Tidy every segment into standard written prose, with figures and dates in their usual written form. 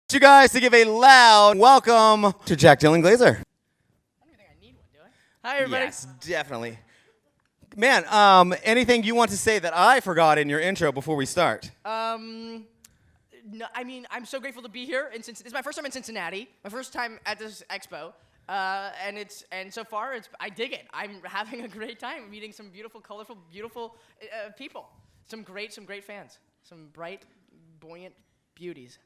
You guys to give a loud welcome to Jack Dylan Grazer. I don't even think I need one, do I? Hi, everybody. Yes, definitely. Man, anything you want to say that I forgot in your intro before we start? No, I mean, I'm so grateful to be here. This is my first time in Cincinnati, my first time at this expo, and so far I dig it. I'm having a great time meeting some beautiful, colorful, beautiful people. Some great fans. Some bright, buoyant beauties.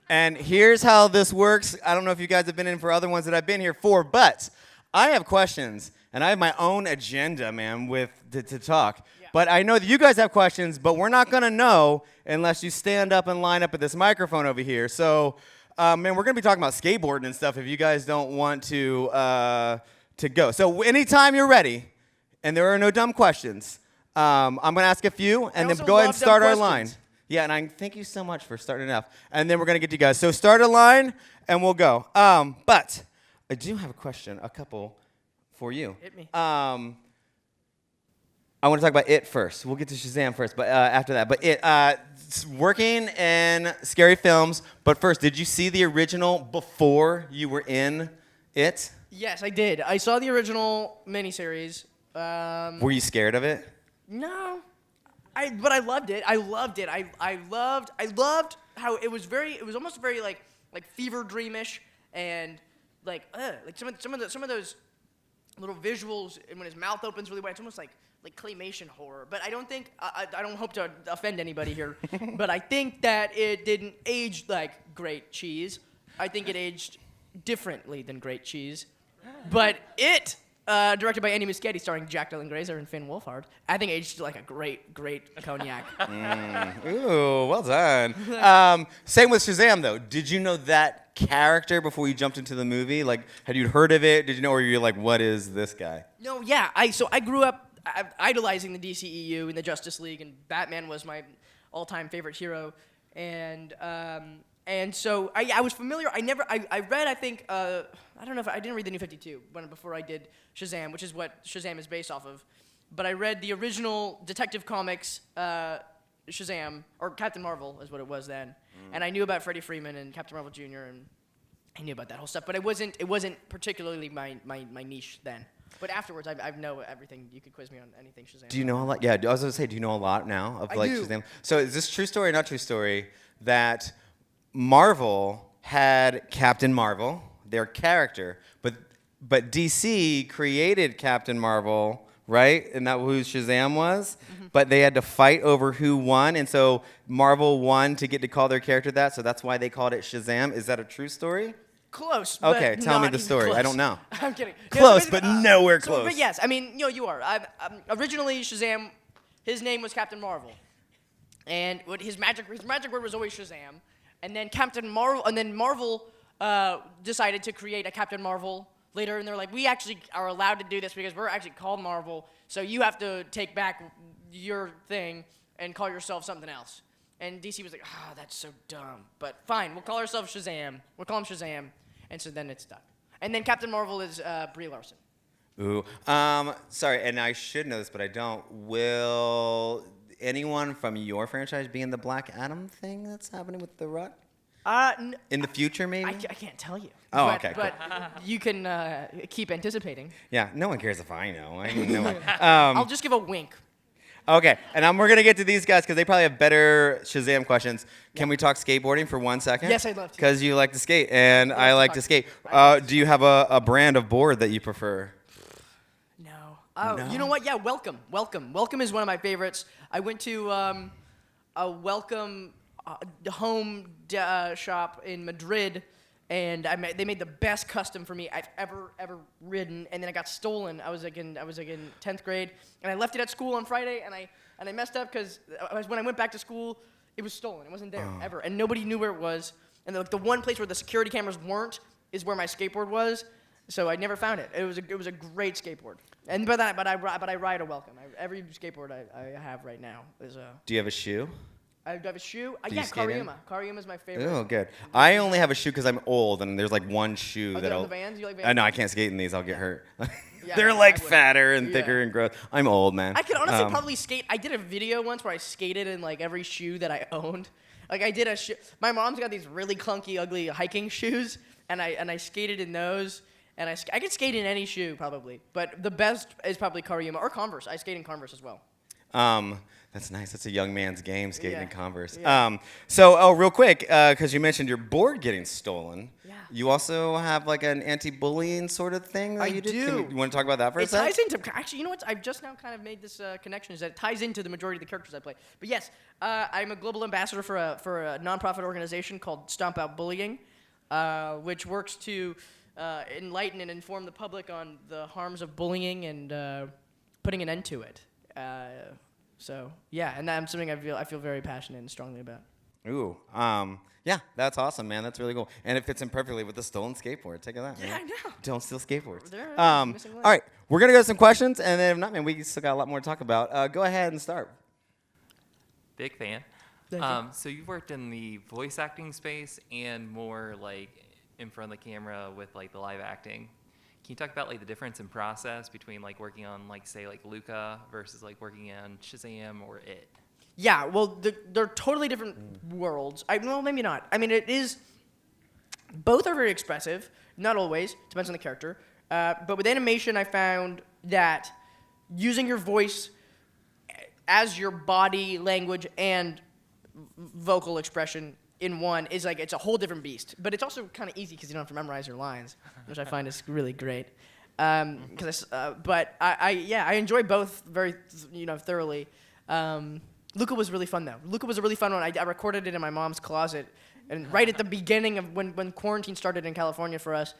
And here's how this works. I don't know if you guys have been in for other ones that I've been here for, but I have questions, and I have my own agenda, man, to talk. Yeah. But I know that you guys have questions, but we're not going to know unless you stand up and line up at this microphone over here. So, man, we're going to be talking about skateboarding and stuff if you guys don't want to go. So anytime you're ready, and there are no dumb questions, I'm going to ask a few, and then go ahead and start our line. Yeah, and I thank you so much for starting it off. And then we're going to get to you guys. So start a line, and we'll go. But I do have a couple for you. Hit me. I want to talk about It first. We'll get to Shazam first, but after that. But It, working in scary films. But first, did you see the original before you were in It? Yes, I did. I saw the original miniseries. Were you scared of it? No. But I loved it. I loved it. I loved how it was almost very like fever dreamish and like some of those little visuals, and when his mouth opens really wide, it's almost like claymation horror. But I don't think I don't hope to offend anybody here, but I think that it didn't age like great cheese. I think it aged differently than great cheese. But it directed by Andy Muschietti, starring Jack Dylan Grazer and Finn Wolfhard, I think aged like a great cognac. Ooh, well done. Same with Shazam, though. Did you know that character before you jumped into the movie? Like, had you heard of it? Did you know, or were you like, what is this guy? No, yeah. I grew up idolizing the DCEU and the Justice League, and Batman was my all-time favorite hero. And so I was familiar. I read, I think, I don't know if I didn't read the New 52 before I did Shazam, which is what Shazam is based off of. But I read the original Detective Comics Shazam, or Captain Marvel is what it was then. And I knew about Freddie Freeman and Captain Marvel Jr., and I knew about that whole stuff. But it wasn't particularly my niche then. But afterwards, I know everything. You could quiz me on anything Shazam. Do you know a lot? Yeah, I was going to say, do you know a lot now of like do. Shazam? So is this true story or not true story that Marvel had Captain Marvel, their character, but DC created Captain Marvel, right? And that who Shazam was? Mm-hmm. But they had to fight over who won, and so Marvel won to get to call their character that, so that's why they called it Shazam. Is that a true story? Close. Okay, but tell me not the even story. close. I don't know. I'm kidding. Close, but nowhere close. But yes, I mean, you are. Originally, Shazam, his name was Captain Marvel, and his magic word was always Shazam. And then Marvel decided to create a Captain Marvel later, and they're like, we actually are allowed to do this because we're actually called Marvel, so you have to take back your thing and call yourself something else. And DC was like, that's so dumb. But fine, we'll call ourselves Shazam. We'll call him Shazam. And so then it stuck. And then Captain Marvel is Brie Larson. Ooh. Sorry, and I should know this, but I don't. Will anyone from your franchise be in the Black Adam thing that's happening with The Rock? In the future, maybe? I can't tell you. Oh, but, okay, But you can keep anticipating. Yeah, no one cares if I know. I mean, no one. I'll just give a wink. Okay, and we're going to get to these guys because they probably have better Shazam questions. Can we talk skateboarding for 1 second? Yes, I'd love to. Because you like to skate, and I like to skate. Do you have a brand of board that you prefer? No. Oh, no? You know what? Yeah, Welcome. Welcome is one of my favorites. I went to a Welcome home shop in Madrid, and they made the best custom for me I've ever ridden. And then it got stolen. I was like in 10th grade, and I left it at school on Friday, and I messed up because when I went back to school, it was stolen. It wasn't there ever, and nobody knew where it was. And the one place where the security cameras weren't is where my skateboard was. So I never found it. It was a great skateboard. And but I ride a Welcome. Every skateboard I have right now is a. Do you have a shoe? I have a shoe. Do you skate in? Karyuma is my favorite. Oh, good. I only have a shoe because I'm old, and there's like one shoe Oh, that'll. the Vans? You like Vans? No, I can't skate in these. I'll get hurt. Yeah, They're I like wouldn't. fatter and thicker and gross. I'm old, man. I could honestly probably skate. I did a video once where I skated in like every shoe that I owned. Like I did my mom's got these really clunky, ugly hiking shoes, and I skated in those. And I could skate in any shoe probably, but the best is probably Kariyama or Converse. I skate in Converse as well. That's nice. That's a young man's game, skating in Converse. Yeah. Real quick, because you mentioned your board getting stolen. Yeah. You also have like an anti-bullying sort of thing that you did? do. You want to talk about that for a It sec? ties into actually. You know what? I've just now kind of made this connection. Is that it ties into the majority of the characters I play. But yes, I'm a global ambassador for a nonprofit organization called Stomp Out Bullying, which works to enlighten and inform the public on the harms of bullying and putting an end to it. So yeah, and that's something I feel very passionate and strongly about. Ooh, yeah, that's awesome, man. That's really cool, and it fits in perfectly with the stolen skateboard. Take that, man. Yeah, I know. Don't steal skateboards. They're missing link. All right, we're gonna go to some questions, and then if not, man, we still got a lot more to talk about. Go ahead and start. Big fan. Thank you. So you've worked in the voice acting space and more like in front of the camera with like the live acting. Can you talk about like the difference in process between like working on like say like Luca versus like working on Shazam or It? Yeah, well, they're totally different worlds. Well, maybe not. I mean, it is. Both are very expressive. Not always. Depends on the character. But with animation, I found that using your voice as your body language and vocal expression in one is like it's a whole different beast. But it's also kind of easy because you don't have to memorize your lines, which I find is really great. But I enjoy both very thoroughly. Luca was really fun though. Luca was a really fun one. I recorded it in my mom's closet, and right at the beginning of when quarantine started in California for us,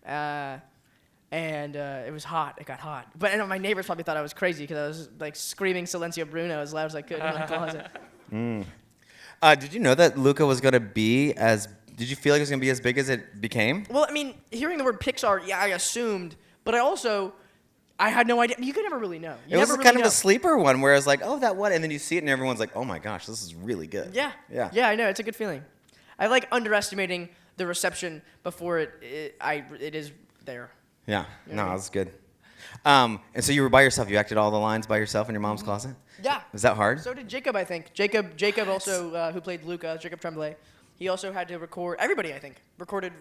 and it was hot. It got hot. But I know my neighbors probably thought I was crazy because I was like screaming Silencio Bruno as loud as I could in my closet. Did you know that Luca was gonna be as? Did you feel like it was gonna be as big as it became? Well, I mean, hearing the word Pixar, yeah, I assumed, but I had no idea. You could never really know. It was kind of a sleeper one where it's like, oh, that one, and then you see it and everyone's like, oh my gosh, this is really good. Yeah. Yeah. Yeah, I know. It's a good feeling. I like underestimating the reception before it is there. Yeah. You know No, what I mean? that's good. And so you were by yourself. You acted all the lines by yourself in your mom's closet? Yeah. Was that hard? So did Jacob, I think. Jacob also, who played Luca, Jacob Tremblay, he also had to record, everybody, I think, recorded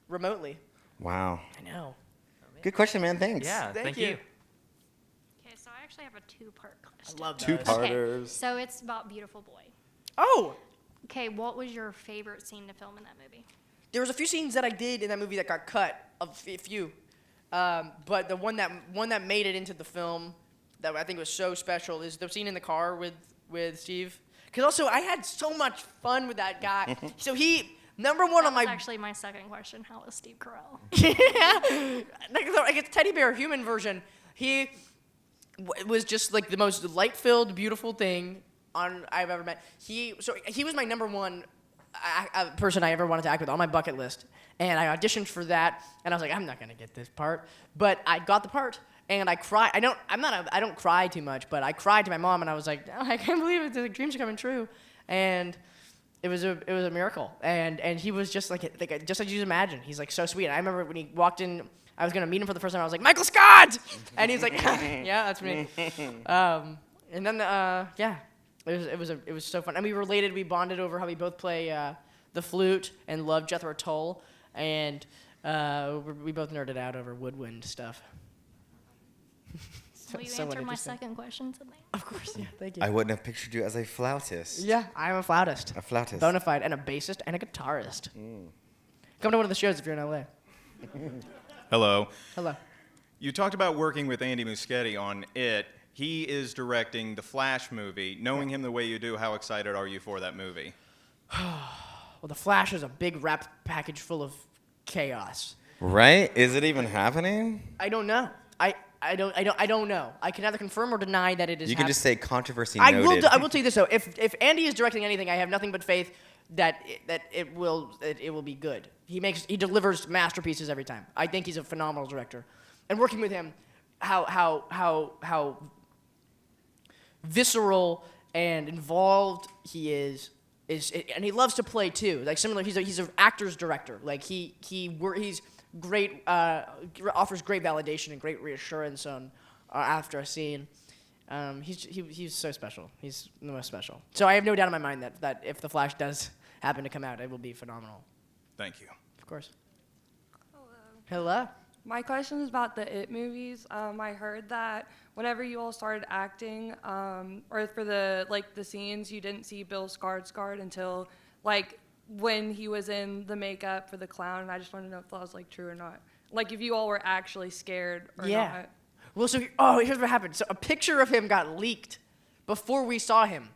remotely. Wow. I know. Good question, man. Thanks. Yeah, Thank thank you. you. Okay, so I actually have a two-part question. I love those. Two-parters. Okay, so it's about Beautiful Boy. Oh! Okay, what was your favorite scene to film in that movie? There was a few scenes that I did in that movie that got cut, a few. But the one that made it into the film that I think was so special is the scene in the car with Steve. Because also, I had so much fun with that guy. So number one That on was my... actually my second question. How was Steve Carell? Yeah. Like a teddy bear human version. He was just like the most light-filled, beautiful thing I've ever met. He was my number one person I ever wanted to act with on my bucket list. And I auditioned for that, and I was like, I'm not gonna get this part. But I got the part, and I cried. I don't cry too much, but I cried to my mom, and I was like, oh, I can't believe it. The dreams are coming true. And it was a miracle. And he was just like just like you'd imagine. He's like so sweet. And I remember when he walked in, I was gonna meet him for the first time. I was like, Michael Scott! And he's like, yeah, that's me. And then yeah, it was so fun. And we related. We bonded over how we both play the flute and love Jethro Tull. And we both nerded out over woodwind stuff. Will you So answer my interesting. second question today? Of course, yeah, thank you. I wouldn't have pictured you as a flautist. Yeah, I'm a flautist. A flautist. Bona fide, and a bassist, and a guitarist. Come to one of the shows if you're in LA. Hello. Hello. You talked about working with Andy Muschietti on It. He is directing the Flash movie. Knowing him the way you do, how excited are you for that movie? Well, The Flash is a big wrap package full of chaos. Right? Is it even happening? I don't know. I don't know. I can neither confirm or deny that it is. You can just say controversy I noted. will tell you this though. If Andy is directing anything, I have nothing but faith that it will be good. He delivers masterpieces every time. I think he's a phenomenal director, and working with him, how visceral and involved he is, and he loves to play too. Like similar, he's an actor's director. Like he's great, offers great validation and great reassurance on after a scene. He's so special. He's the most special. So I have no doubt in my mind that if the Flash does happen to come out, it will be phenomenal. Thank you. Of course. Hello. Hello. My question is about the It movies. I heard that whenever you all started acting, or for the scenes, you didn't see Bill Skarsgård until when he was in the makeup for the clown. And I just want to know if that was true or not. If you all were actually scared or not. Well, here's what happened. So a picture of him got leaked before we saw him.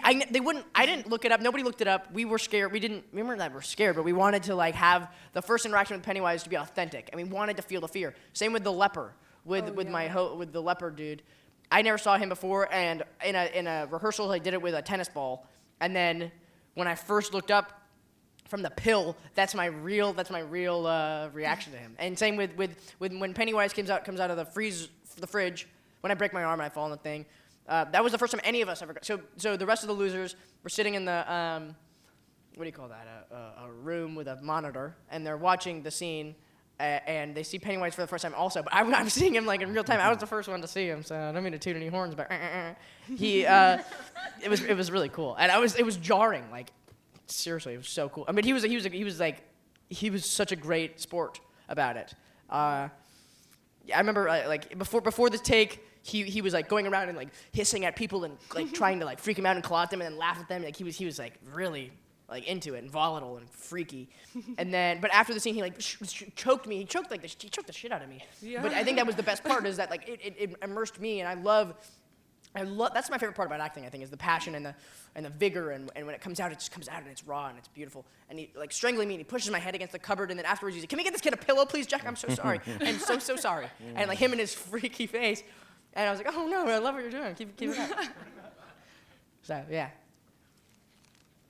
I didn't look it up. Nobody looked it up. We were scared. We didn't remember that we're scared, but we wanted to have the first interaction with Pennywise to be authentic, and we wanted to feel the fear. Same with the leper, with the leper dude. I never saw him before, and in a rehearsal I did it with a tennis ball, and then when I first looked up from the pill, that's my real reaction to him. And same with when Pennywise comes out of the fridge. When I break my arm and I fall in the thing, that was the first time any of us ever got. So the rest of the losers were sitting in the what do you call that? A room with a monitor, and they're watching the scene, and they see Pennywise for the first time also. But I'm seeing him in real time. I was the first one to see him, so I don't mean to toot any horns, but he it was really cool, and it was jarring. Seriously, it was so cool. I mean, he was such a great sport about it. I remember before the take, he was going around and hissing at people and trying to freak them out and claw at them and then laugh at them. He was really into it and volatile and freaky. And then, but after the scene, he choked me. He choked the shit out of me. Yeah. But I think that was the best part is that it immersed me, and I love. That's my favorite part about acting. I think is the passion and the vigor, and when it comes out, it just comes out and it's raw and it's beautiful. And he strangling me and he pushes my head against the cupboard, and then afterwards he's like, "Can we get this kid a pillow, please, Jack? I'm so sorry. I'm so sorry." And him and his freaky face, and I was like, "Oh no, I love what you're doing. Keep it up." So yeah.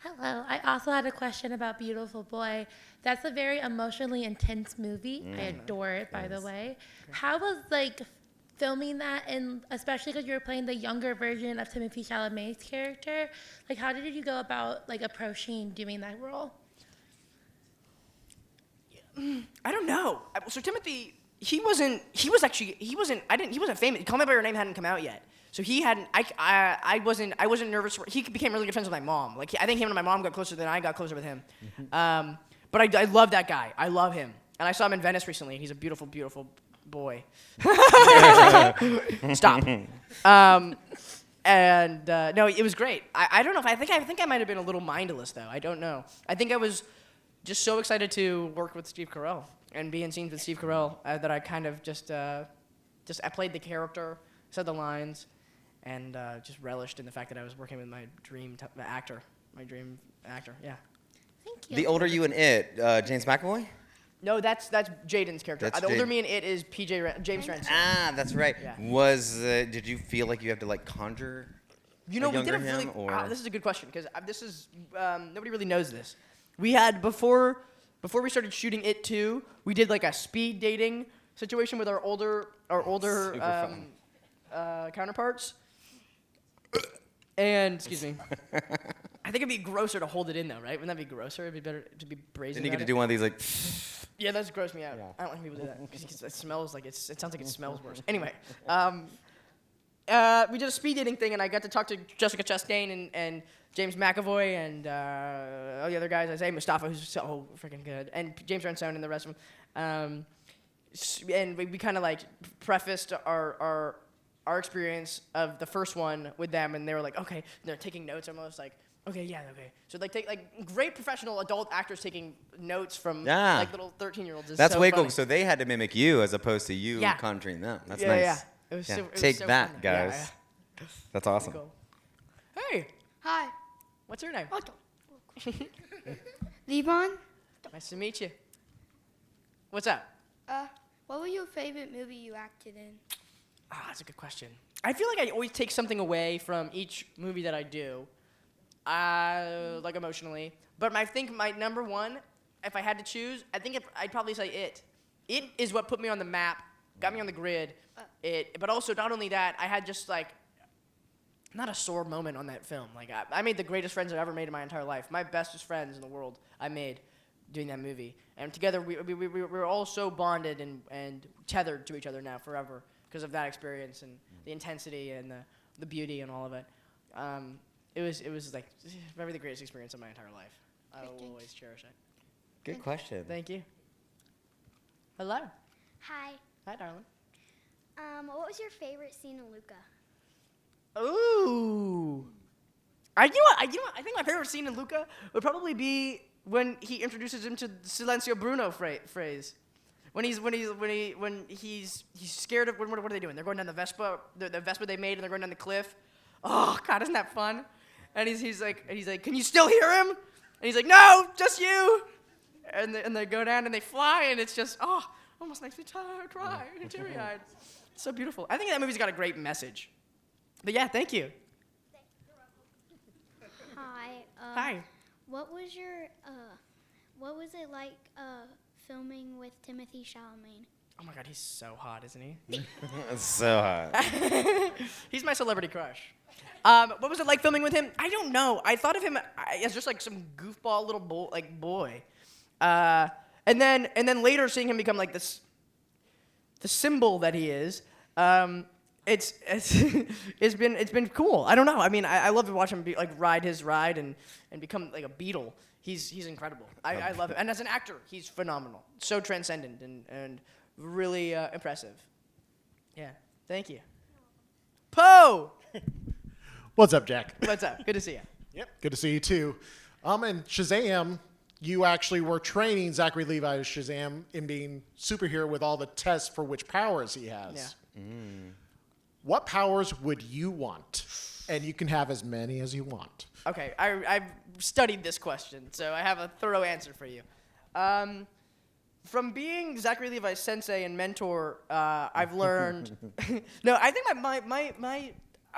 Hello. I also had a question about Beautiful Boy. That's a very emotionally intense movie. I adore it, by the way. How was filming that, and especially because you were playing the younger version of Timothée Chalamet's character, how did you go about approaching doing that role? I don't know. So Timothy, he wasn't famous. Call Me by Your Name hadn't come out yet. So he hadn't. I wasn't nervous. He became really good friends with my mom. I think him and my mom got closer than I got closer with him. But I love that guy. I love him. And I saw him in Venice recently. And he's a beautiful, beautiful boy. Stop. No, it was great. I don't know if I think I might have been a little mindless though. I don't know. I think I was just so excited to work with Steve Carell and be in scenes with Steve Carell that I kind of just I played the character, said the lines, and just relished in the fact that I was working with my dream actor. Yeah. Thank you. The older you in It, James McAvoy? No, that's Jaden's character. That's The older Jaden. me in It is James Ransom. Ah, that's right. Yeah. Did you feel like you have to conjure? You know, a we did a younger really. him, or- This is a good question because this is nobody really knows this. We had before we started shooting It 2, we did a speed dating situation with our older Super counterparts. And excuse me. I think it'd be grosser to hold it in though, right? Wouldn't that be grosser? It'd be better to be brazen. Then you get about to it. do one of these Yeah, that's gross me out. Yeah. I don't like when people do that because it smells it sounds like it smells worse. Anyway, we did a speed dating thing, and I got to talk to Jessica Chastain and James McAvoy and all the other guys. Isaiah Mustafa, who's so freaking good, and James Ransone and the rest of them. And we kind of prefaced our experience of the first one with them, and they were like, okay, and they're taking notes almost okay, yeah, okay. So take great professional adult actors taking notes from little 13-year-olds. That's so way funny. cool. So they had to mimic you as opposed to you Yeah. conjuring them. That's Yeah, nice. yeah. It was Yeah. so, it was Take so that, fun. guys. That's awesome. Cool. Hey, Hi. what's your name? Levon, Nice to meet you. What's up? what was your favorite movie you acted in? That's a good question. I feel like I always take something away from each movie that I do, emotionally. But I think my number one, if I had to choose, I'd probably say It. It is what put me on the map, got me on the grid. But also not only that, I had just not a sore moment on that film. I made the greatest friends I've ever made in my entire life. My bestest friends in the world I made doing that movie. And together we were all so bonded and tethered to each other now forever because of that experience and the intensity and the beauty and all of it. It was like probably the greatest experience of my entire life. I will always cherish it. Good question. Thank you. Hello. Hi. Hi, darling. What was your favorite scene in Luca? Ooh. I think my favorite scene in Luca would probably be when he introduces him to the Silencio Bruno phrase. When he's scared of what are they doing? They're going down the Vespa they made, and they're going down the cliff. Oh God, isn't that fun? And he's like, can you still hear him? And he's like, no, just you. And they go down and they fly, and it's just almost makes me cry, teary-eyed. It's so beautiful. I think that movie's got a great message. But yeah, thank you. Hi. Hi. What was it like filming with Timothy Chalamet? Oh my God, he's so hot, isn't he? It's so hot. He's my celebrity crush. What was it like filming with him? I don't know. I thought of him as just like some goofball little boy. And then later seeing him become like the symbol that he is. It's been cool. I don't know. I mean, I love to watch him ride his ride and become like a beetle. He's incredible. I love him. And as an actor, he's phenomenal. So transcendent and really impressive. Yeah. Thank you. Poe! What's up, Jack? What's up? Good to see you. Yep, good to see you too. And Shazam, you actually were training Zachary Levi as Shazam in being superhero with all the tests for which powers he has. Yeah. What powers would you want? And you can have as many as you want. Okay, I've studied this question, so I have a thorough answer for you. From being Zachary Levi's sensei and mentor, I've learned. No, I think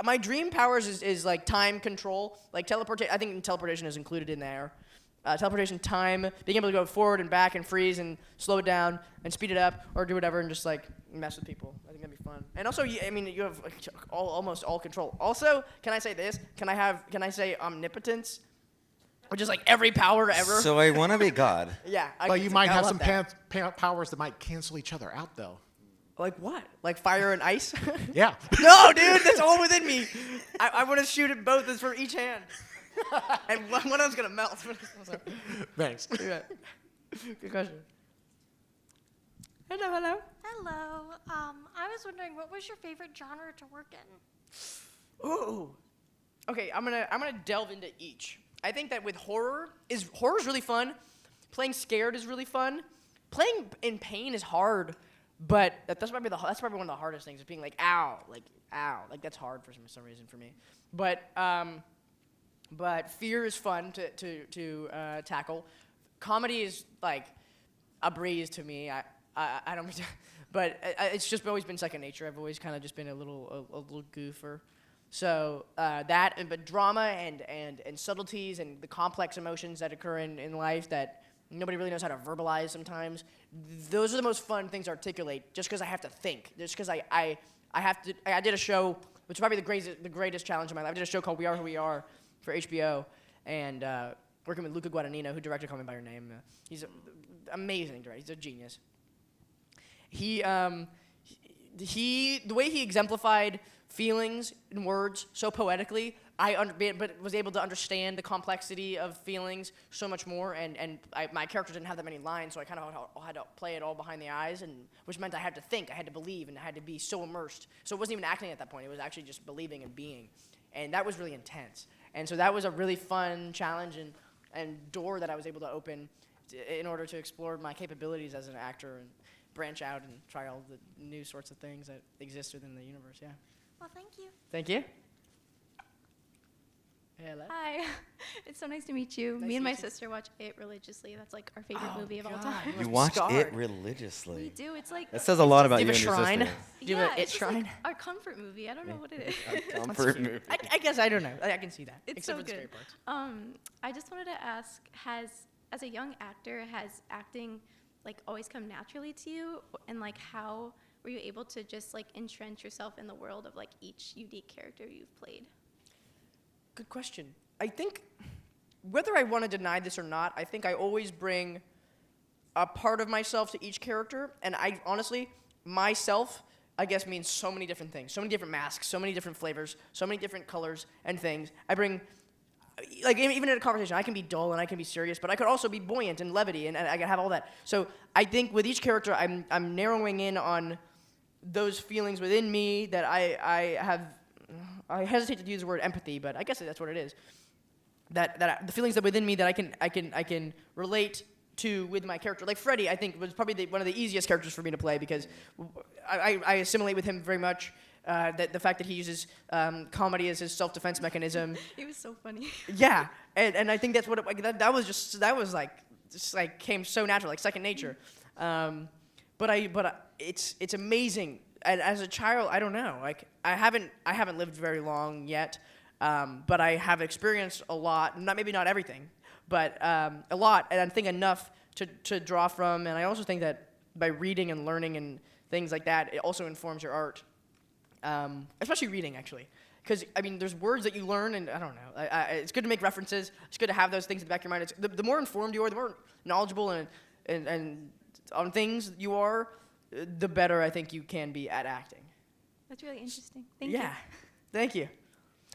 my dream powers is like time control, like teleportation. I think teleportation is included in there. Teleportation, time, being able to go forward and back and freeze and slow it down and speed it up or do whatever and just like mess with people. I think that'd be fun. And also, you have like, almost all control. Also, can I say this? Can I say omnipotence? Which is like every power ever. So I want to be God. Yeah. But you might have some powers that might cancel each other out, though. Like what? Like fire and ice? Yeah. No, dude, that's all within me. I want to shoot at both from each hand. And one of them's going to melt. Thanks. Yeah. Good question. Hello. Hello. I was wondering, what was your favorite genre to work in? Ooh. Okay, I'm gonna delve into each. I think that with horror is really fun. Playing scared is really fun. Playing in pain is hard, but that's probably one of the hardest things. Is being like ow, like that's hard for some reason for me. But fear is fun to tackle. Comedy is like a breeze to me. I don't, but it's just always been second nature. I've always kind of just been a little goofer. So but drama and subtleties and the complex emotions that occur in life that nobody really knows how to verbalize sometimes. Those are the most fun things to articulate. Just because I have to think. Just because I did a show, which is probably the greatest challenge of my life. I did a show called We Are Who We Are for HBO, and working with Luca Guadagnino, who directed Call Me by Your Name. He's an amazing director. He's a genius. The way he exemplified feelings in words so poetically, but was able to understand the complexity of feelings so much more. And my character didn't have that many lines, so I kind of had to play it all behind the eyes, which meant I had to think, I had to believe, and I had to be so immersed. So it wasn't even acting at that point; it was actually just believing and being, and that was really intense. And so that was a really fun challenge and door that I was able to open in order to explore my capabilities as an actor and branch out and try all the new sorts of things that exist within the universe. Yeah. Well, thank you. Thank you. Hello. Hi. It's so nice to meet you. Nice Me and to my meet you. sister watch It religiously. That's like our favorite movie of all God. time. You watch Scarred. it religiously. We do. It's like That says a lot about Do you you and have your a shrine? sister. Do you have a it's It just like shrine? our comfort movie. I don't know what it is. Comfort movie. I guess I don't know. I can see that. It's except so for the scary good. parts. I just wanted to ask, as a young actor, has acting like always come naturally to you? And like how were you able to just like entrench yourself in the world of like each unique character you've played? Good question. I think, whether I want to deny this or not, I think I always bring a part of myself to each character, and I honestly, myself, I guess, means so many different things, so many different masks, so many different flavors, so many different colors and things. I bring, like, even in a conversation, I can be dull and I can be serious, but I could also be buoyant and levity, and I can have all that. So I think with each character, I'm narrowing in on those feelings within me that I have. I hesitate to use the word empathy, but I guess that's what it is. The feelings that within me that I can relate to with my character. Like Freddy, I think was probably one of the easiest characters for me to play because I assimilate with him very much. The fact that he uses comedy as his self-defense mechanism. He was so funny. Yeah, and I think that's what that was like came so natural, like second nature. But it's amazing. And as a child, I don't know. Like I haven't lived very long yet, but I have experienced a lot. Maybe not everything, but a lot, and I think enough to draw from. And I also think that by reading and learning and things like that, it also informs your art, especially reading actually. Because I mean, there's words that you learn, and I don't know. It's good to make references. It's good to have those things in the back of your mind. The more informed you are, the more knowledgeable and on things you are, the better I think you can be at acting. That's really interesting. Thank you. Yeah, thank you.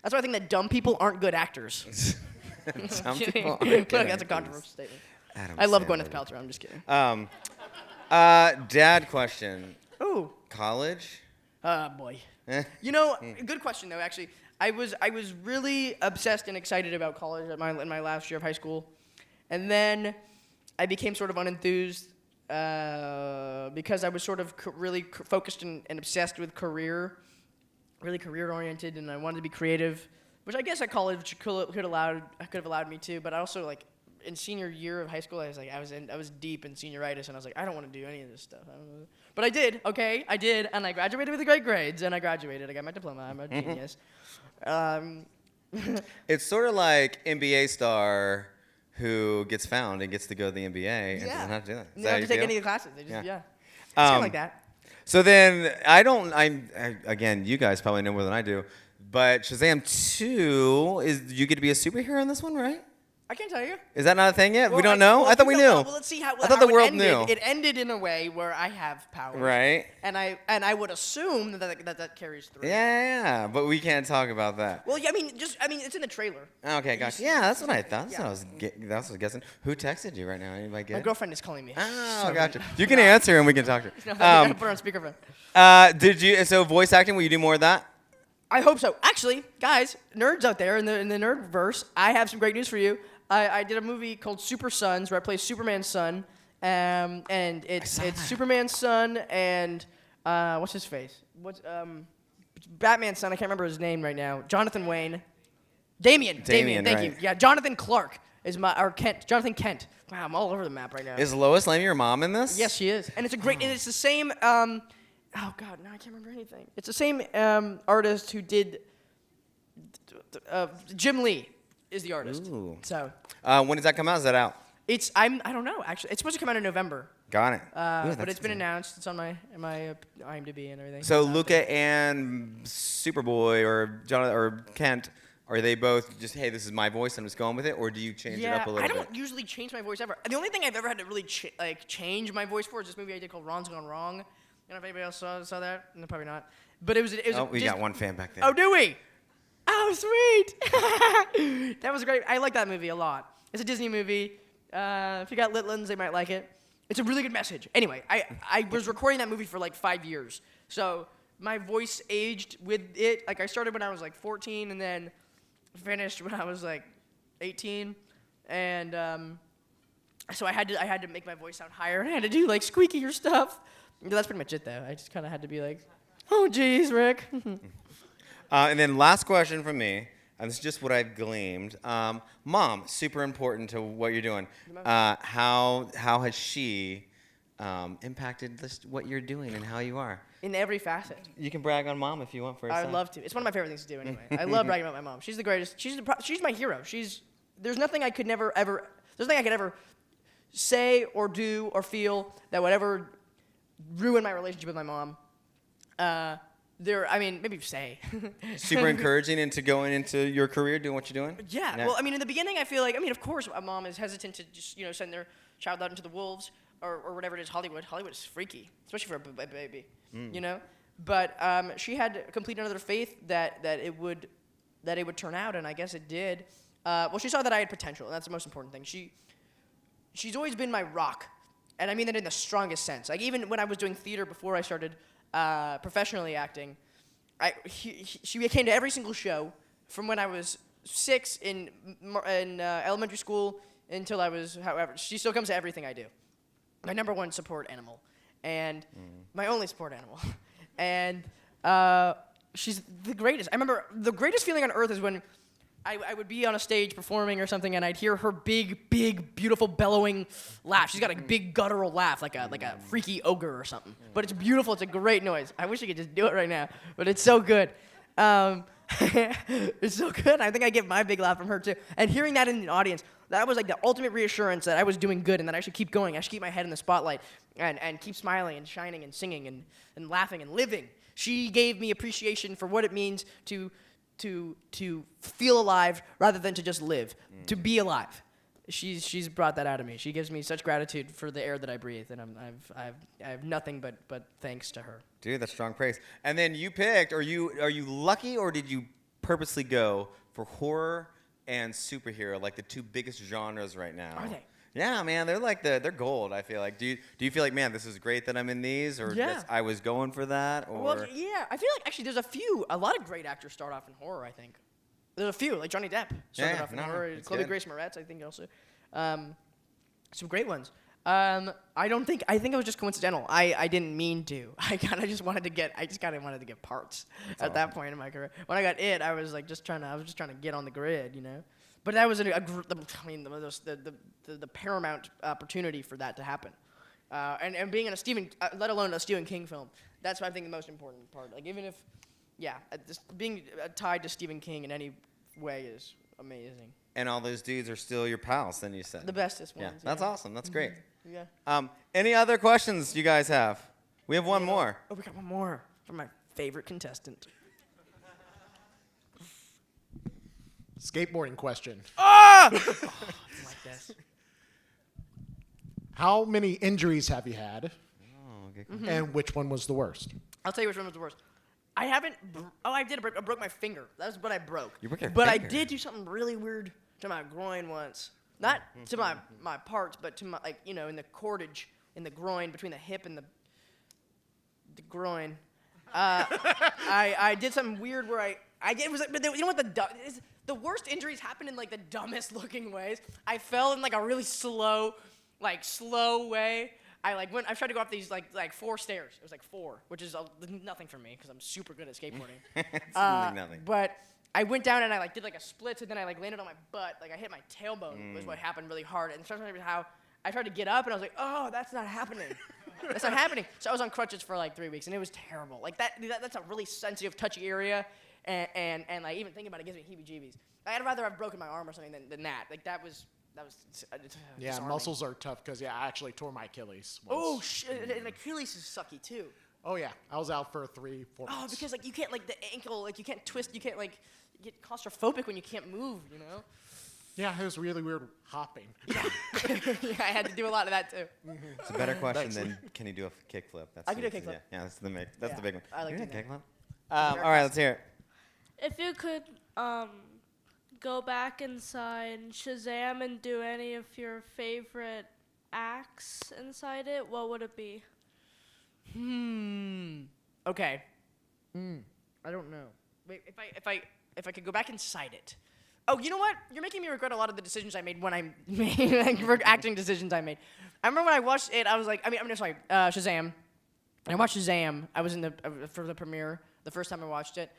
That's why I think that dumb people aren't good actors. Some Kidding. people aren't good That's a actors. controversial statement. Adam I love Sandler. Gwyneth Paltrow. I'm just kidding. Dad question. Ooh. College? Boy. You know, good question though. Actually, I was really obsessed and excited about college in my last year of high school, and then I became sort of unenthused because I was sort of really focused and obsessed with career, really career oriented, and I wanted to be creative, which I guess at college could have allowed me to. But I also like in senior year of high school, I was deep in senioritis, and I was like, I don't want to do any of this stuff. But I did, okay? I did, and I graduated with great grades, and I graduated. I got my diploma. I'm a genius. It's sort of like NBA star who gets found and gets to go to the NBA and doesn't have to do that. They don't have to take any of the classes. They just, Yeah. It's kind of like that. So then, again, you guys probably know more than I do, but Shazam 2, you get to be a superhero in this one, right? I can't tell you. Is that not a thing yet? Well, we don't know? well, I thought we knew. Well, let's see how. I thought how the world it ended. knew. It ended in a way where I have powers. Right. And I would assume that carries through. Yeah, but we can't talk about that. Well, yeah, I mean, it's in the trailer. Okay, gotcha. Yeah, that's what I thought. That's what I was guessing. Who texted you right now? Anybody My get it? girlfriend is calling me. Oh, gotcha. You can answer and we can talk to her. No, I put her on speakerphone. So voice acting, will you do more of that? I hope so. Actually, guys, nerds out there in the nerdverse, I have some great news for you. I did a movie called Super Sons where I play Superman's son, and it's Superman's son and what's his face? Batman's son? I can't remember his name right now. Jonathan Wayne. Damian. Thank right. you. Yeah, Jonathan Clark is Jonathan Kent. Wow, I'm all over the map right now. Is Lois Lane your mom in this? Yes, she is, and it's a great. And it's the same. Oh God, now I can't remember anything. It's the same artist who did. Jim Lee is the artist. Ooh. So. When does that come out? Is that out? I don't know actually. It's supposed to come out in November. Got it. But it's been announced. It's on my IMDb and everything. So Luca and Superboy or Kent, are they both just, hey, this is my voice, I'm just going with it, or do you change it up a little I bit? don't usually change my voice ever. The only thing I've ever had to really change my voice for is this movie I did called Ron's Gone Wrong. I don't know if anybody else saw that. No, probably not. But it was. We got one fan back there. Oh, do we? Oh, sweet. That was great. I like that movie a lot. It's a Disney movie. If you got Litlins, they might like it. It's a really good message. Anyway, I was recording that movie for like 5 years. So my voice aged with it. Like I started when I was like 14 and then finished when I was like 18. And so I had to make my voice sound higher and I had to do like squeakier stuff. That's pretty much it though. I just kind of had to be like, oh geez, Rick. And then last question from me, and this is just what I've gleaned. Mom, super important to what you're doing. How has she impacted what you're doing and how you are? In every facet. You can brag on Mom if you want for a I'd second. love to. It's one of my favorite things to do anyway. I love bragging about my mom. She's the greatest. She's my hero. There's nothing I could ever say or do or feel that would ever ruin my relationship with my mom. Maybe say. Super encouraging into going into your career, doing what you're doing? Yeah. Well, in the beginning, I feel like, of course, a mom is hesitant to just, send their child out into the wolves or whatever it is, Hollywood. Hollywood is freaky, especially for a baby, But she had complete another faith that it would turn out, and I guess it did. Well, she saw that I had potential, and that's the most important thing. She's always been my rock, and I mean that in the strongest sense. Like even when I was doing theater before I started professionally acting, she came to every single show from when I was 6 in elementary school until I was however. She still comes to everything I do. My number one support animal, and my only support animal. And she's the greatest. I remember the greatest feeling on earth is when I would be on a stage performing or something, and I'd hear her big, beautiful, bellowing laugh. She's got a big guttural laugh, like a freaky ogre or something. But it's beautiful. It's a great noise. I wish I could just do it right now, but it's so good. It's so good. I think I get my big laugh from her too. And hearing that in the audience, that was like the ultimate reassurance that I was doing good and that I should keep going. I should keep my head in the spotlight and keep smiling and shining and singing and laughing and living. She gave me appreciation for what it means to feel alive rather than to just live, to be alive. She's brought that out of me. She gives me such gratitude for the air that I breathe, and I have nothing but thanks to her. Dude, that's strong praise. And then you picked, are you lucky, or did you purposely go for horror and superhero, like the two biggest genres right now? Are they? Yeah, man, they're gold. I feel like. Do you feel like, man, this is great that I'm in these, or just I was going for that, or? Well, yeah, I feel like actually there's a lot of great actors start off in horror. I think there's a few, like Johnny Depp started off in horror. Chloe Grace Moretz, I think also. Some great ones. I think it was just coincidental. I didn't mean to. I kind of just wanted to get parts at that point in my career. When I got it, I was just trying to get on the grid, you know. But that was the paramount opportunity for that to happen. And being in let alone a Stephen King film, that's what I think the most important part. Like even if, just being tied to Stephen King in any way is amazing. And all those dudes are still your pals, then you said. The bestest ones. Yeah, that's awesome. That's great. Yeah. Any other questions you guys have? We have one more. Oh, we got one more from my favorite contestant. Skateboarding question. I like this. How many injuries have you had? Oh, okay. And which one was the worst? I'll tell you which one was the worst. I haven't. I did. I broke my finger. That's what I broke. You broke your But finger? I did do something really weird to my groin once. Not to my parts, but to my in the cordage in the groin between the hip and the groin. I did something weird where it was but you know what the worst injuries happen in like the dumbest looking ways. I fell in like a really slow way. I tried to go up these like 4 stairs. It was like 4, which is nothing for me because I'm super good at skateboarding. It's really nothing. But I went down and I did like a split, and then I landed on my butt. Like I hit my tailbone was what happened really hard. And sometimes how I tried to get up and I was like, oh, that's not happening. That's not happening. So I was on crutches for like 3 weeks, and it was terrible. Like that's a really sensitive, touchy area, and like even thinking about it gives me heebie-jeebies. I'd rather have broken my arm or something than that. Like that was disarming. Muscles are tough because I actually tore my Achilles once. Oh shit! And Achilles is sucky too. Oh yeah, I was out for 3-4 months. Oh, because like you can't the ankle, you can't twist, you can't you get claustrophobic when you can't move, you know. Yeah, it was really weird hopping. Yeah, I had to do a lot of that too. It's a better question than can you do a kickflip? I can do a kickflip. Yeah, that's the big one. I like you doing do a that. kickflip. All right, let's hear it. If you could go back inside Shazam and do any of your favorite acts inside it, what would it be? Okay. I don't know. Wait, if I could go back inside it. Oh, you know what? You're making me regret a lot of the decisions I made when I made acting decisions I made. I remember when I watched it, I was like, Shazam. And I watched Shazam. I was in for the premiere the first time I watched it.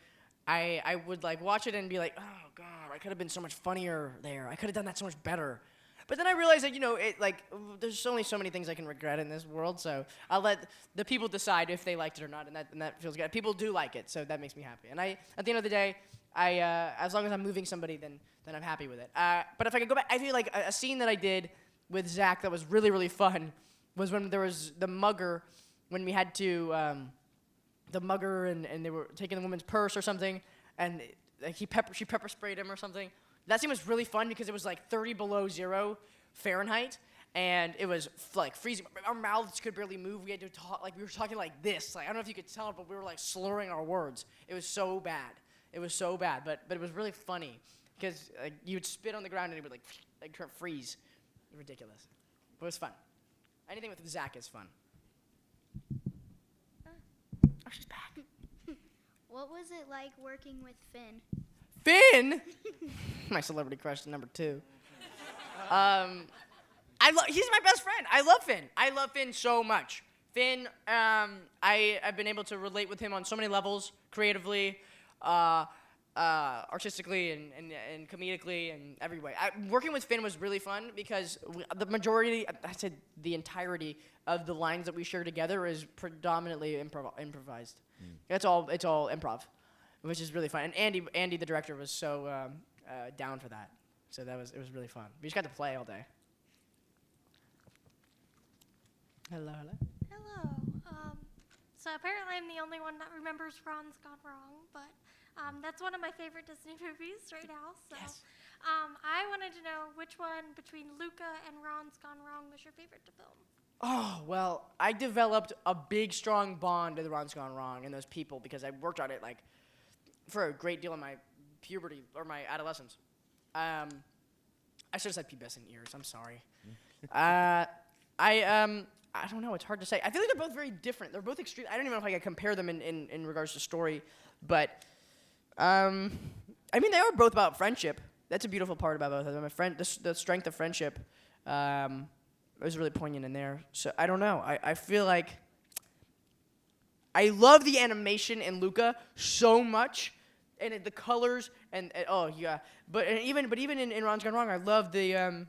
I would watch it and be like, oh god, I could have been so much funnier there. I could have done that so much better. But then I realized that there's only so many things I can regret in this world. So I'll let the people decide if they liked it or not, and that feels good. People do like it, so that makes me happy. And at the end of the day, as long as I'm moving somebody, then I'm happy with it. But if I could go back, I feel like a scene that I did with Zach that was really really fun was when there was the mugger, when we had to. The mugger and they were taking the woman's purse or something, and she pepper sprayed him or something. That scene was really fun because it was like 30 below 0 Fahrenheit, and it was like freezing. Our mouths could barely move. We had to talk like we were talking like this. Like I don't know if you could tell, but we were like slurring our words. It was so bad. It was so bad, but it was really funny because you would spit on the ground and it would like freeze. Ridiculous, but it was fun. Anything with Zach is fun. Oh, she's back. What was it like working with Finn? Finn, my celebrity crush number 2. He's my best friend. I love Finn. I love Finn so much. Finn, I've been able to relate with him on so many levels, creatively, artistically, and comedically, and every way. Working with Finn was really fun because the majority, I said the entirety of the lines that we share together is predominantly improvised. It's all improv, which is really fun. And Andy, the director, was so down for that. So it was really fun. We just got to play all day. Hello. Hello. So apparently I'm the only one that remembers Ron's Gone Wrong, but that's one of my favorite Disney movies right now. So Yes. I wanted to know which one between Luca and Ron's Gone Wrong was your favorite to film. Oh, well, I developed a big, strong bond with Ron's Gone Wrong and those people because I worked on it, like, for a great deal of my puberty or my adolescence. I should have said pubescent years. I'm sorry. I don't know. It's hard to say. I feel like they're both very different. They're both extreme. I don't even know if I can compare them in regards to story. But, I mean, they are both about friendship. That's a beautiful part about both of them. The strength of friendship was really poignant in there. So, I don't know. I feel like I love the animation in Luca so much. And the colors and oh yeah, but even in Ron's Gone Wrong, I love the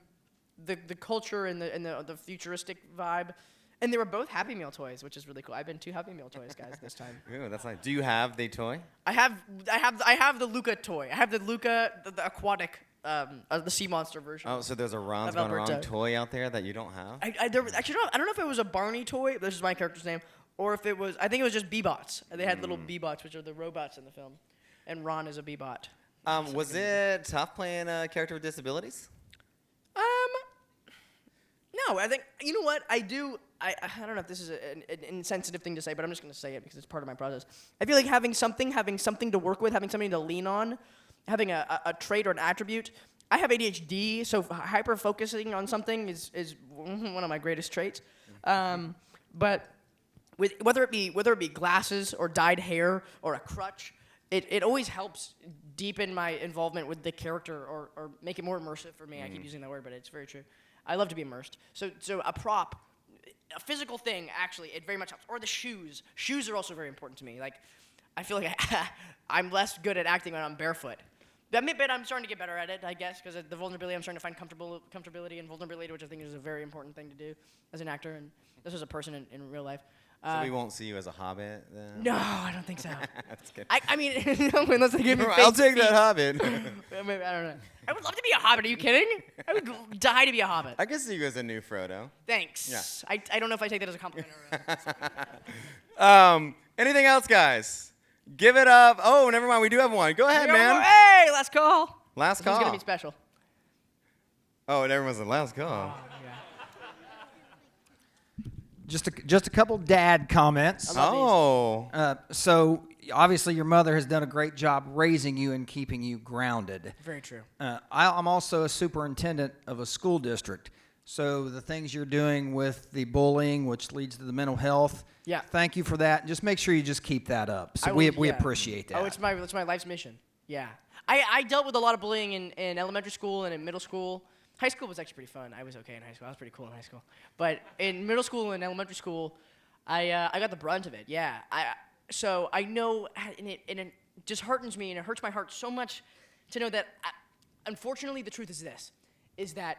culture and the futuristic vibe, and they were both Happy Meal toys, which is really cool. I've been 2 Happy Meal toys guys this time. Ooh, that's nice. Do you have the toy? I have the Luca toy. I have the Luca the aquatic the sea monster version. Oh, so there's a Ron's Of Gone Wrong Alberto. toy out there that you don't have? I don't know if it was a Barney toy. This is my character's name, or if it was. I think it was just B-bots. They had little B-bots, which are the robots in the film. And Ron is a B-bot. Was it tough playing a character with disabilities? No, I think, you know what, I don't know if this is an insensitive thing to say, but I'm just going to say it because it's part of my process. I feel like having something to work with, having something to lean on, having a trait or an attribute. I have ADHD, so hyper-focusing on something is one of my greatest traits. But whether it be glasses or dyed hair or a crutch, it always helps deepen my involvement with the character or make it more immersive for me. I keep using that word, but it's very true. I love to be immersed. So a prop, a physical thing, actually, it very much helps. Or the shoes. Shoes are also very important to me. Like, I feel like I'm less good at acting when I'm barefoot. But I'm starting to get better at it, I guess, because the vulnerability, I'm starting to find comfortability and vulnerability, which I think is a very important thing to do as an actor. And this is a person in real life. So we won't see you as a hobbit then? No, I don't think so. That's good. I mean, unless they give me I'll fake take that feet. hobbit. Maybe, I don't know. I would love to be a hobbit. Are you kidding? I would die to be a hobbit. I can see you as a new Frodo. Thanks. Yeah. I don't know if I take that as a compliment or Anything else, guys? Give it up. Oh, never mind. We do have one. Go ahead, man. Hey, last call. Last call. This is going to be special. Oh, and everyone's the last call. Just a couple dad comments. Oh. So obviously your mother has done a great job raising you and keeping you grounded. Very true. I'm also a superintendent of a school district. So the things you're doing with the bullying, which leads to the mental health, yeah. Thank you for that. Just make sure you just keep that up. So we appreciate that. Oh, it's my life's mission. Yeah. I dealt with a lot of bullying in elementary school and in middle school. High school was actually pretty fun. I was okay in high school. I was pretty cool in high school. But in middle school and elementary school, I got the brunt of it. Yeah. So I know, and it disheartens me, and it hurts my heart so much to know that, unfortunately, the truth is this, is that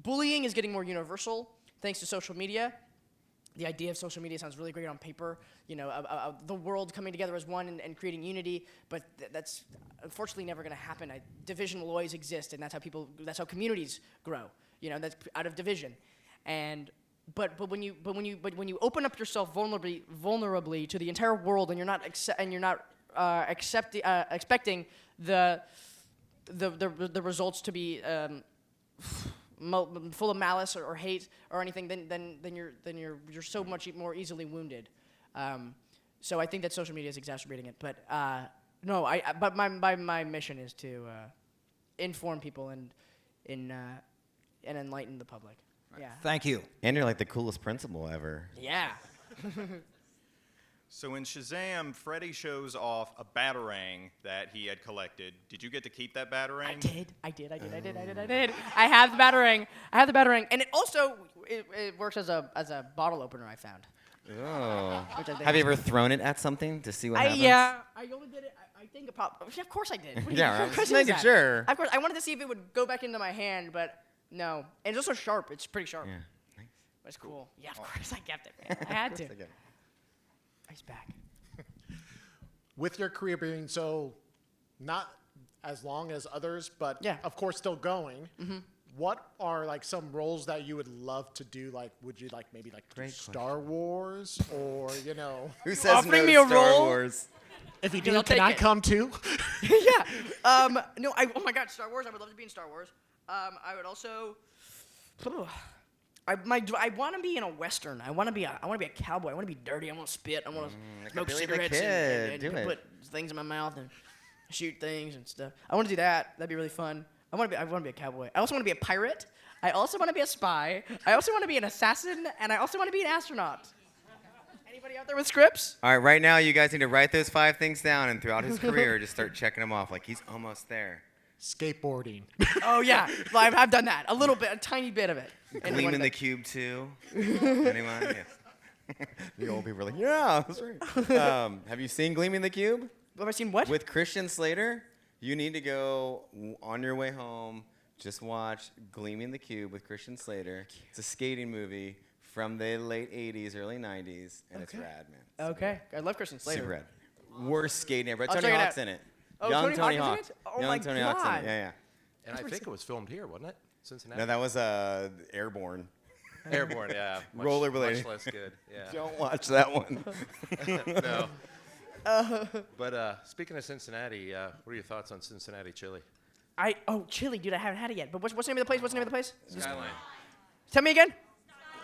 bullying is getting more universal thanks to social media. The idea of social media sounds really great on paper, the world coming together as one and creating unity, but that's unfortunately never going to happen. Division will always exist, and that's how communities grow. That's out of division. But when you open up yourself vulnerably to the entire world, and you're not expecting the results to be full of malice or hate or anything, then you're so much more easily wounded. So I think that social media is exacerbating it. But no, but my mission is to inform people and enlighten the public. Yeah. Thank you. And you're like the coolest principal ever. Yeah. So in Shazam, Freddy shows off a batarang that he had collected. Did you get to keep that batarang? I did. I have the batarang. And it also it works as a bottle opener, I found. Oh. Which I think Have you ever thrown it at something to see what happens? Yeah, I only did it. I think it probably. Yeah, of course I did. What do you- Yeah, what I'm question just is making that? sure. Of course, I wanted to see if it would go back into my hand, but no. And it's also sharp. It's pretty sharp. Yeah. Nice. But it's cool. Yeah, of course I kept it, man. I had to. Again. Nice back. With your career being so not as long as others, but Yeah. of course still going, what are like some roles that you would love to do? Like, would you like maybe like do Great Star Wars or, you know, Who says offering no me to a Star role? Wars? if you Then do, I'll can take I it. come too? Yeah. No. Oh my God, Star Wars. I would love to be in Star Wars. I would also. I want to be in a western. I want to be a cowboy. I want to be dirty. I want to spit. I want to like smoke Billy the cigarettes Kid. and Do it. put things in my mouth and shoot things and stuff. I want to do that. That'd be really fun. I want to be a cowboy. I also want to be a pirate. I also want to be a spy. I also want to be an assassin, and I also want to be an astronaut. Anybody out there with scripts? All right, right now you guys need to write those 5 things down, and throughout his career, just start checking them off. Like he's almost there. Skateboarding. Oh yeah, well, I've done that a little bit, a tiny bit of it. Gleam in the Cube too. Anyone? Yeah. The old people are like, yeah, that's right. Have you seen Gleam in the Cube? Have I seen what? With Christian Slater? You need to go on your way home. Just watch Gleaming the Cube with Christian Slater. It's a skating movie from the late 80s, early 90s, and it's rad, man. Okay, I love Christian Slater. Super rad. Worst skating ever. I'll Tony check it Hawk's out. in it. Oh, Young Tony Tony Hawk Hawk. is in it? Oh Young my Tony Hawk's in God. it. Yeah, And I think it was filmed here, wasn't it? yeah. Cincinnati. No, that was Airborne. Airborne, yeah. Much, Rollerblading. much less good. Yeah. Don't watch that one. No. But speaking of Cincinnati, what are your thoughts on Cincinnati chili? Chili, dude, I haven't had it yet. But what's the name of the place? What's the name of the place? Skyline. Tell me again.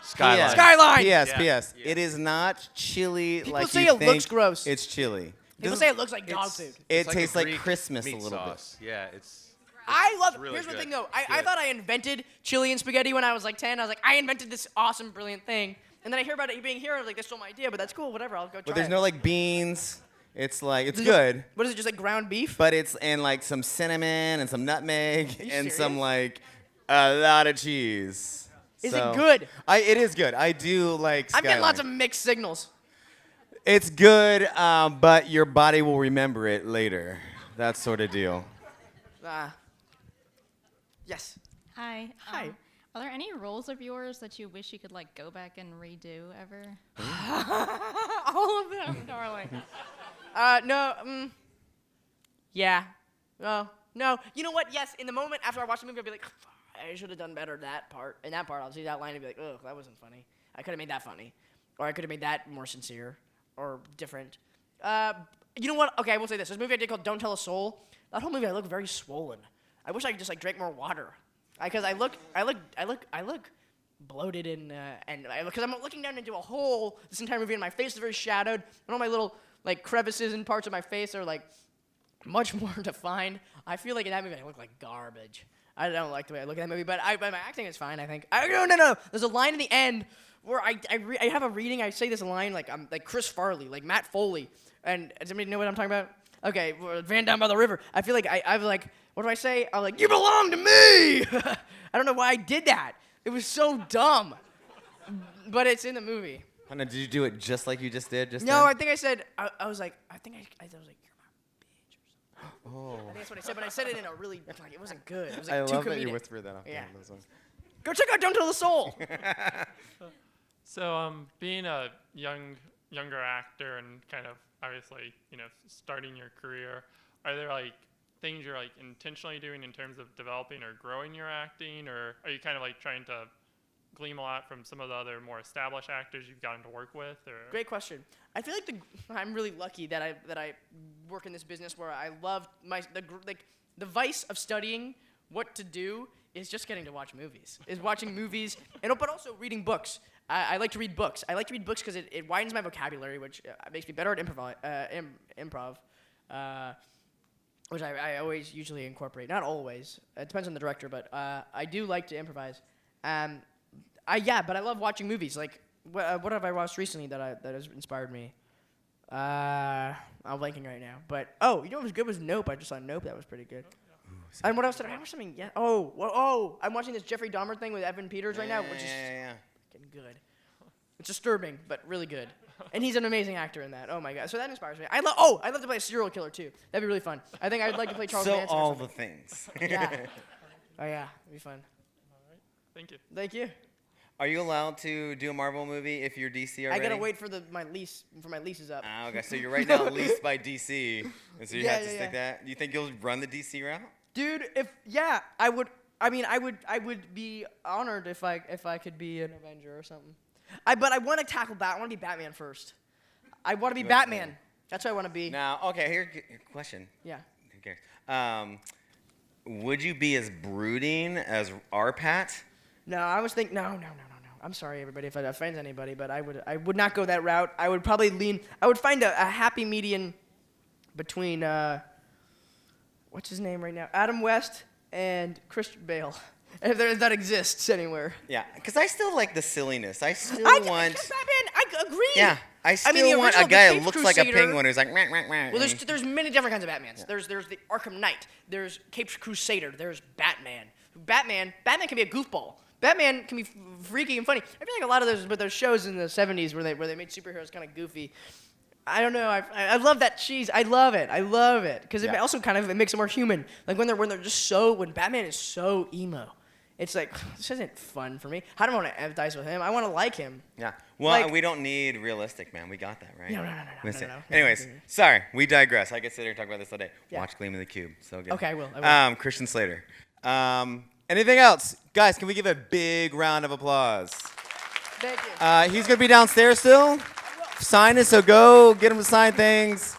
Skyline. Skyline. P.S. Yeah. P.S. Yeah. It is not chili People like say you it think. looks gross. It's chili. People say it looks like dog food. It It's like tastes a like Greek Christmas a meat little sauce. Yeah, it's I love it. really Here's the good. thing, though. I Good. thought I invented chili and spaghetti when I was like 10. I was like, I invented this awesome, brilliant thing. And then I hear about it being here. I was like, they stole my idea, but that's cool. Whatever. I'll go try But there's it. no like beans. It's like it's There's no- good, What is it? Just like ground beef? but it's and like some cinnamon and some nutmeg Are you and serious? some like a lot of cheese. Is So- it good? It is good. I do like. I'm getting lots of Skyline. mixed signals. It's good, but your body will remember it later. That sort of deal. Yes. Hi. Hi. Are there any roles of yours that you wish you could like go back and redo ever? All of them, darling. No. Yeah. No. You know what? Yes. In the moment after I watch the movie, I'll be like, I should have done better that part. In that part, I'll see that line and be like, ugh, that wasn't funny. I could have made that funny, or I could have made that more sincere or different. You know what? Okay, I will say this. There's a movie I did called Don't Tell a Soul. That whole movie, I look very swollen. I wish I could just like drink more water, because I look bloated and because I'm looking down into a hole this entire movie, and my face is very shadowed, and all my little like crevices and parts of my face are like much more defined. I feel like in that movie I look like garbage. I don't like the way I look at that movie, but my acting is fine, I think. No. There's a line in the end where I have a reading. I say this line like I'm like Chris Farley, like Matt Foley, and does anybody know what I'm talking about? Okay, Van Down by the River. I feel like I've like, what do I say? I'm like, you belong to me. I don't know why I did that. It was so dumb, but it's in the movie. Hannah, did you do it just like you just did? No, I think I said I was like you're my bitch or something. Oh. I think that's what I said, but I said it in a really like it wasn't good. It was I like too love comedic. that you whispered that off. Yeah. Those ones. Go check out Don't Tell the Soul. So, being a younger actor and kind of obviously, starting your career, are there like things you're like intentionally doing in terms of developing or growing your acting, or are you kind of like trying to glean a lot from some of the other more established actors you've gotten to work with? Or Great question. I feel like I'm really lucky that I work in this business where I love the vice of studying what to do is just getting to watch movies. Is watching movies, but also reading books. I like to read books. I like to read books because it widens my vocabulary, which makes me better at improv. Which I always usually incorporate. Not always. It depends on the director, but I do like to improvise. But I love watching movies. Like, what have I watched recently that has inspired me? I'm blanking right now. But you know what was good was Nope. I just saw Nope. That was pretty good. And what else did I watch? Something? Yeah. I'm watching this Jeffrey Dahmer thing with Evan Peters right now, which is freaking good. It's disturbing, but really good. And he's an amazing actor in that. Oh my god! So that inspires me. I'd love to play a serial killer too. That'd be really fun. I think I'd like to play Charles Manson. So all the things. Yeah. Oh yeah, it'd be fun. All right. Thank you. Thank you. Are you allowed to do a Marvel movie if you're DC already? I gotta wait for my lease is up. Okay, so you're right now leased by DC, and so you have to stick that. Do you think you'll run the DC route? Dude, I would. I mean, I would be honored if I could be an Avenger or something. But I want to tackle I want to be Batman first. I want to be Batman. That's what I want to be. Now, okay, here's a question. Yeah. Who cares? Would you be as brooding as our Pat? No, I was thinking. No. I'm sorry, everybody, if I offend anybody, but I would not go that route. I would probably I would find a happy median between what's his name right now? Adam West and Christian Bale. If that exists anywhere. Yeah, because I still like the silliness. I still want. Batman, I agree. Yeah, I still want a guy who looks like a penguin who's like. Well, there's many different kinds of Batmans. Yeah. There's the Arkham Knight. There's Caped Crusader. There's Batman. Batman can be a goofball. Batman can be freaky and funny. I feel like a lot of those shows in the 70s where they made superheroes kind of goofy. I don't know. I love that cheese. I love it because it also kind of makes it more human. Like when they're just when Batman is so emo. It's like, this isn't fun for me. I don't want to empathize with him. I want to like him. Yeah. Well, we don't need realistic, man. We got that, right? No. Anyways, sorry. We digress. I could sit here and talk about this all day. Yeah. Watch Gleam of the Cube. So good. Okay, I will. Christian Slater. Anything else? Guys, can we give a big round of applause? Thank you. He's going to be downstairs still. Sign it, so go get him to sign things.